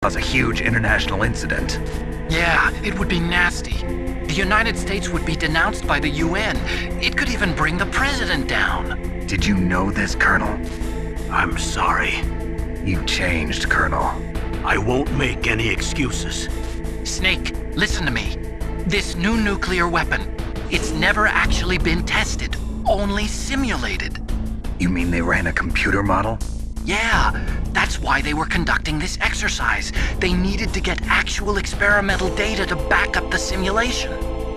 cause a huge international incident. Yeah, it would be nasty. The United States would be denounced by the UN. It could even bring the president down. Did you know this, Colonel? I'm sorry. You changed, Colonel. I won't make any excuses. Snake, listen to me. This new nuclear weapon, it's never actually been tested, only simulated. You mean they ran a computer model? Yeah, that's why they were conducting this exercise. They needed to get actual experimental data to back up the simulation.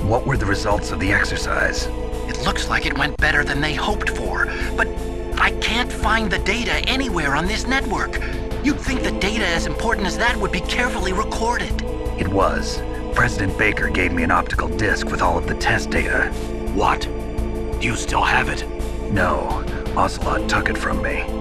What were the results of the exercise? It looks like it went better than they hoped for, but I can't find the data anywhere on this network. You'd think the data as important as that would be carefully recorded. It was. President Baker gave me an optical disc with all of the test data. What? Do you still have it? No, Ocelot took it from me.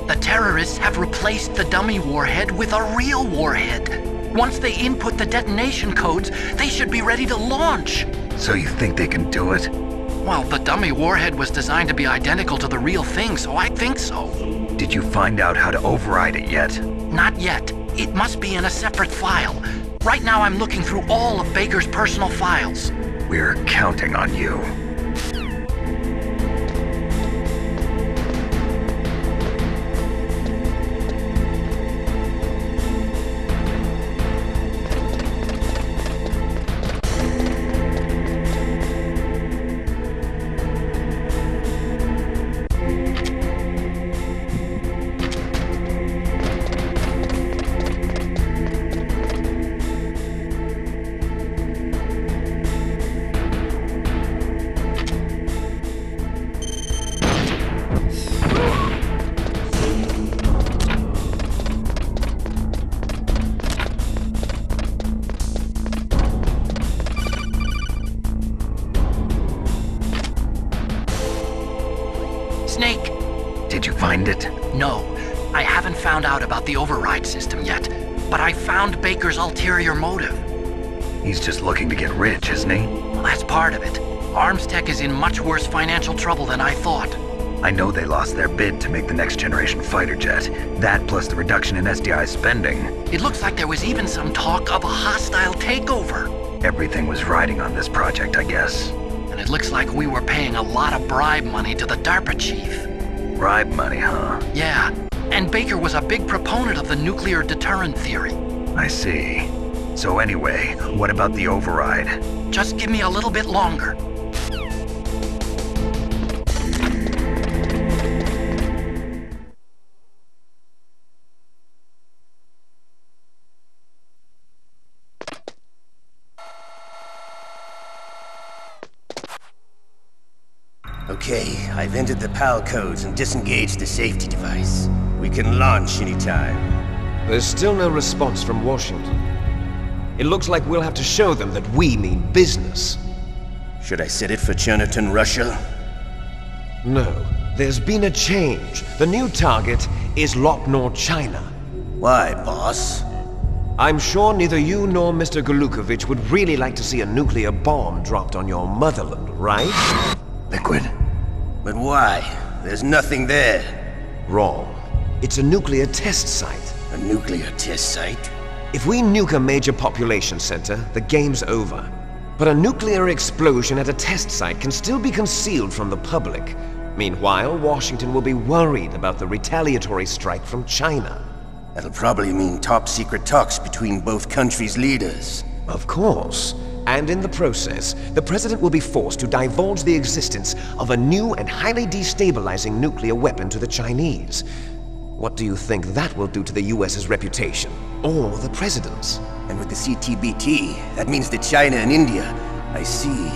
The terrorists have replaced the dummy warhead with a real warhead. Once they input the detonation codes, they should be ready to launch. So you think they can do it? Well, the dummy warhead was designed to be identical to the real thing, so I think so. Did you find out how to override it yet? Not yet. It must be in a separate file. Right now I'm looking through all of Baker's personal files. We're counting on you. Snake! Did you find it? No, I haven't found out about the override system yet, but I found Baker's ulterior motive. He's just looking to get rich, isn't he? Well, that's part of it. Arms Tech is in much worse financial trouble than I thought. I know they lost their bid to make the next generation fighter jet. That plus the reduction in SDI spending. It looks like there was even some talk of a hostile takeover. Everything was riding on this project, I guess. And it looks like we were paying a lot of bribe money to the DARPA chief. Bribe money, huh? Yeah, and Baker was a big proponent of the nuclear deterrent theory. I see. So anyway, what about the override? Just give me a little bit longer. Okay, I've entered the PAL codes and disengaged the safety device. We can launch anytime. There's still no response from Washington. It looks like we'll have to show them that we mean business. Should I set it for Cherniton, Russia? No, there's been a change. The new target is Lopnor, China. Why, boss? I'm sure neither you nor Mr. Golukovich would really like to see a nuclear bomb dropped on your motherland, right? Liquid. But why? There's nothing there. Wrong. It's a nuclear test site. A nuclear test site? If we nuke a major population center, the game's over. But a nuclear explosion at a test site can still be concealed from the public. Meanwhile, Washington will be worried about the retaliatory strike from China. That'll probably mean top-secret talks between both countries' leaders. Of course. And in the process, the President will be forced to divulge the existence of a new and highly destabilizing nuclear weapon to the Chinese. What do you think that will do to the US's reputation? Or the President's? And with the CTBT, that means that China and India. I see.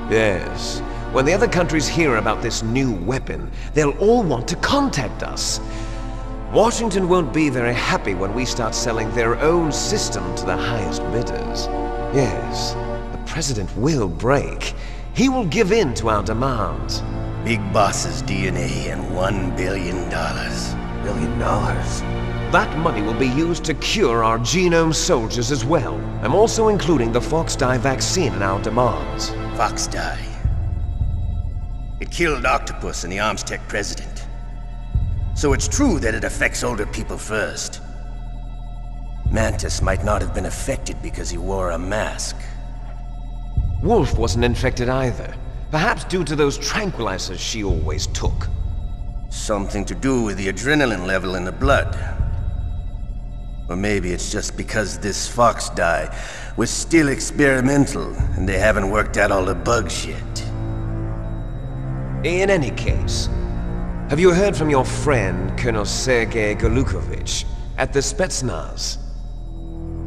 Yes. When the other countries hear about this new weapon, they'll all want to contact us. Washington won't be very happy when we start selling their own system to the highest bidders. Yes, the President will break. He will give in to our demands. Big Boss's DNA and $1 billion. $1 billion? That money will be used to cure our genome soldiers as well. I'm also including the Fox-Die vaccine in our demands. Fox-Die. It killed Octopus and the Arms Tech president. So it's true that it affects older people first. Mantis might not have been affected because he wore a mask. Wolf wasn't infected either. Perhaps due to those tranquilizers she always took. Something to do with the adrenaline level in the blood. Or maybe it's just because this fox dye was still experimental and they haven't worked out all the bugs yet. In any case, have you heard from your friend, Colonel Sergei Golukovich, at the Spetsnaz?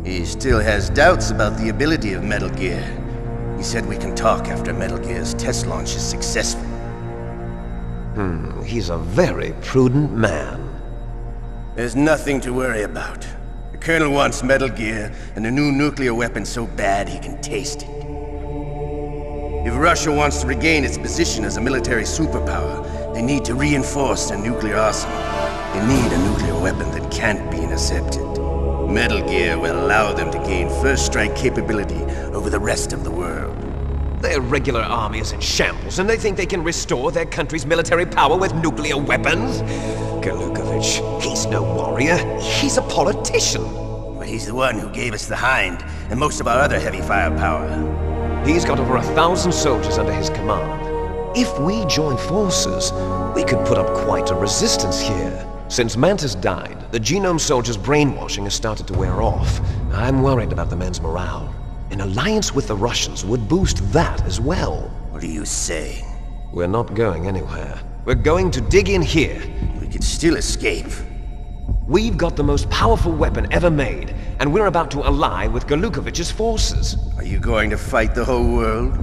He still has doubts about the ability of Metal Gear. He said we can talk after Metal Gear's test launch is successful. He's a very prudent man. There's nothing to worry about. The Colonel wants Metal Gear and a new nuclear weapon so bad he can taste it. If Russia wants to regain its position as a military superpower, they need to reinforce their nuclear arsenal. They need a nuclear weapon that can't be intercepted. Metal Gear will allow them to gain first strike capability over the rest of the world. Their regular army is in shambles, and they think they can restore their country's military power with nuclear weapons? Golukovich, he's no warrior. He's a politician. But he's the one who gave us the Hind and most of our other heavy firepower. He's got over 1,000 soldiers under his command. If we join forces, we could put up quite a resistance here. Since Mantis died, the Genome Soldier's brainwashing has started to wear off. I'm worried about the men's morale. An alliance with the Russians would boost that as well. What are you saying? We're not going anywhere. We're going to dig in here. We could still escape. We've got the most powerful weapon ever made, and we're about to ally with Golukovich's forces. Are you going to fight the whole world?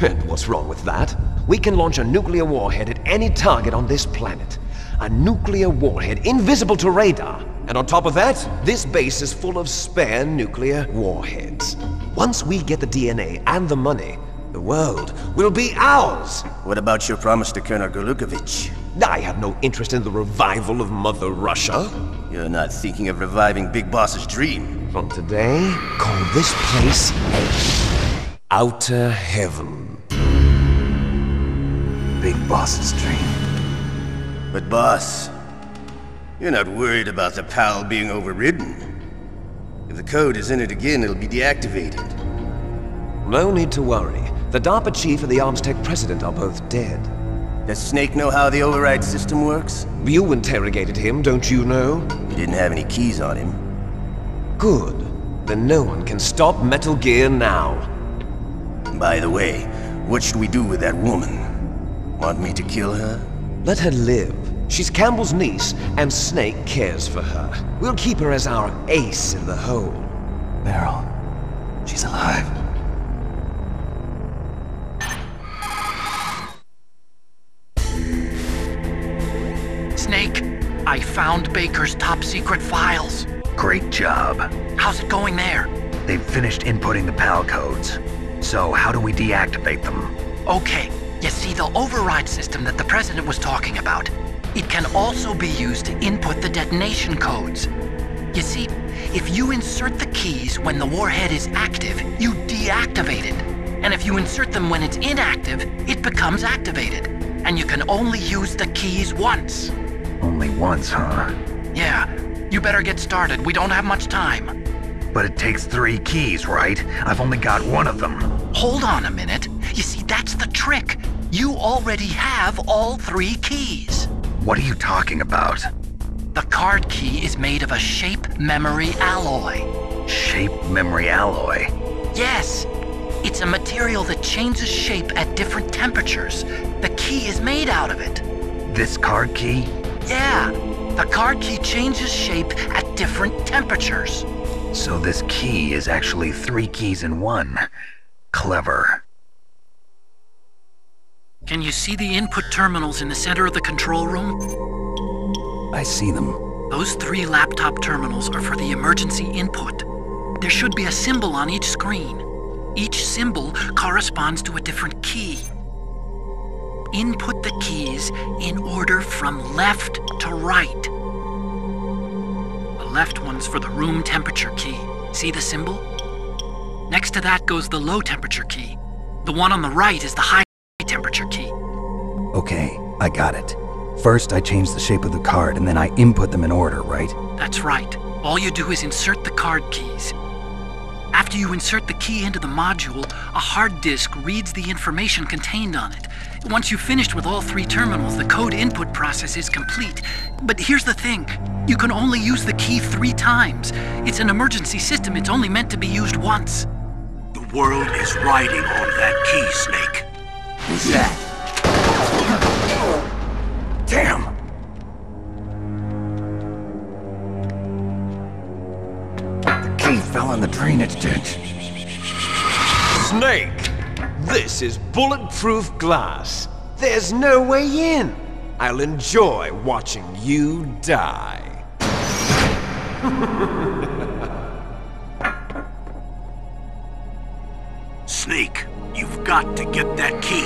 And what's wrong with that? We can launch a nuclear warhead at any target on this planet. A nuclear warhead invisible to radar. And on top of that, this base is full of spare nuclear warheads. Once we get the DNA and the money, the world will be ours! What about your promise to Colonel Golukovich? I have no interest in the revival of Mother Russia. You're not thinking of reviving Big Boss's dream. From today, call this place Outer Heaven. Big Boss's dream. But boss, you're not worried about the PAL being overridden. If the code is entered again, it'll be deactivated. No need to worry. The DARPA chief and the Armstech president are both dead. Does Snake know how the override system works? You interrogated him, don't you know? He didn't have any keys on him. Good. Then no one can stop Metal Gear now. By the way, what should we do with that woman? Want me to kill her? Let her live. She's Campbell's niece, and Snake cares for her. We'll keep her as our ace in the hole. Meryl, she's alive. Snake, I found Baker's top-secret files. Great job. How's it going there? They've finished inputting the PAL codes. So how do we deactivate them? Okay, you see the override system that the President was talking about? It can also be used to input the detonation codes. You see, if you insert the keys when the warhead is active, you deactivate it. And if you insert them when it's inactive, it becomes activated. And you can only use the keys once. Only once, huh? Yeah, you better get started. We don't have much time. But it takes 3 keys, right? I've only got 1 of them. Hold on a minute. You see, that's the trick. You already have all 3 keys. What are you talking about? The card key is made of a shape memory alloy. Shape memory alloy? Yes. It's a material that changes shape at different temperatures. The key is made out of it. This card key? Yeah. The card key changes shape at different temperatures. So this key is actually 3 keys in 1. Clever. Can you see the input terminals in the center of the control room? I see them. Those 3 laptop terminals are for the emergency input. There should be a symbol on each screen. Each symbol corresponds to a different key. Input the keys in order from left to right. The left one's for the room temperature key. See the symbol? Next to that goes the low temperature key. The one on the right is the high temperature key. Okay, I got it. First, I change the shape of the card, and then I input them in order, right? That's right. All you do is insert the card keys. After you insert the key into the module, a hard disk reads the information contained on it. Once you've finished with all 3 terminals, the code input process is complete. But here's the thing. You can only use the key 3 times. It's an emergency system. It's only meant to be used once. The world is riding on that key, Snake. Who's that? Damn! The key fell in the drainage ditch. Snake! This is bulletproof glass. There's no way in. I'll enjoy watching you die. Snake, you've got to get that key.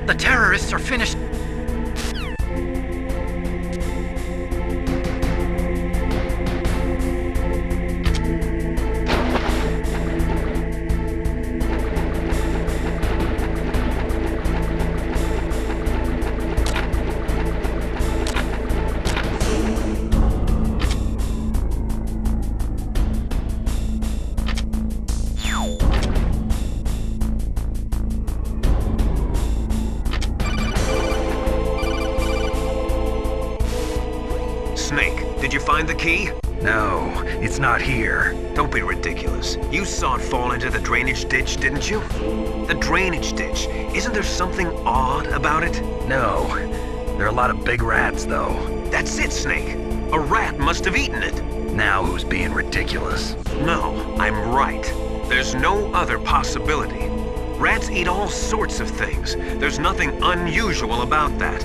The terrorists are finished. Snake, did you find the key? No, it's not here. Don't be ridiculous. You saw it fall into the drainage ditch, didn't you? The drainage ditch. Isn't there something odd about it? No. There are a lot of big rats, though. That's it, Snake. A rat must have eaten it. Now who's being ridiculous? No, I'm right. There's no other possibility. Rats eat all sorts of things. There's nothing unusual about that.